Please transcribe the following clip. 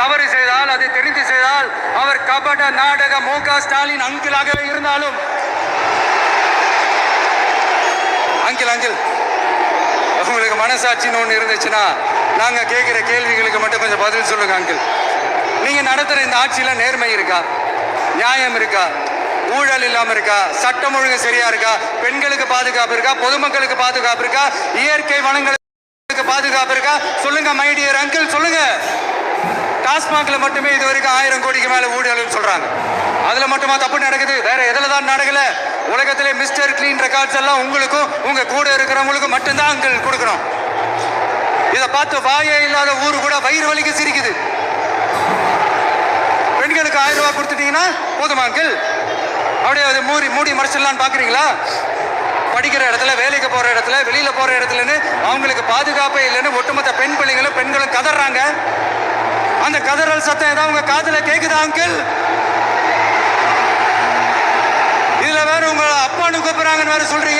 தவறு செய்தால், அதை தெரிந்து செய்தால், அவர் கபட நாடக மு.க. ஸ்டாலின் அங்கிளாகவே இருந்தாலும், அங்கிள் உங்களுக்கு மனசாட்சின்னு ஒன்று இருந்துச்சுன்னா நாங்க கேட்கிற கேள்விகளுக்கு மட்டும் கொஞ்சம் பதில் சொல்லுங்க அங்கிள். நீங்க நடத்துற இந்த ஆட்சியில நேர்மை இருக்கா, நியாயம் இருக்கா, ஊழல் இல்லாம இருக்கா, சட்டம் ஒழுங்கு சரியா இருக்கா, பெண்களுக்கு பாதுகாப்பு இருக்கா, பொதுமக்களுக்கு பாதுகாப்பு இருக்கா, இயற்கை வளங்களுக்கு பாதுகாப்பு இருக்கா? சொல்லுங்க மை டியர் அங்கிள், சொல்லுங்க. டாஸ்மாக்ல மட்டுமே இது வரைக்கும் 1000 கோடிக்கு மேல ஊழல் சொல்றாங்க. அதுல மட்டுமா தப்பு நடக்குது? வேற எதுல தான் நடக்கல? உலகத்திலே மிஸ்டர் கிளீன் ரெக்கார்ட்ஸ் எல்லாம் உங்களுக்கும் உங்க கூட இருக்கிறவங்களுக்கும் மட்டும்தான் அங்கிள் கொடுக்கணும். இதை பார்த்து வாயே இல்லாத ஊரு கூட வயிறு வலிக்கு சிரிக்குது. பெண்களுக்கு 1000 ரூபாய் கொடுத்துட்டீங்கன்னா போதுமா அங்கிள்? அப்படியே அதை மூடி மறைச்சிடலான்னு பாக்குறீங்களா? படிக்கிற இடத்துல, வேலைக்கு போற இடத்துல, வெளியில போற இடத்துலன்னு அவங்களுக்கு பாதுகாப்பே இல்லைன்னு ஒட்டுமொத்த பெண்களும் கதறாங்க. அந்த கதறல் சத்தம் ஏதாவது உங்க காதுல கேக்குதா அங்கிள்? இதுல வேற உங்க அப்பான்னு கூப்பிடுறாங்கன்னு வேற சொல்றீங்க.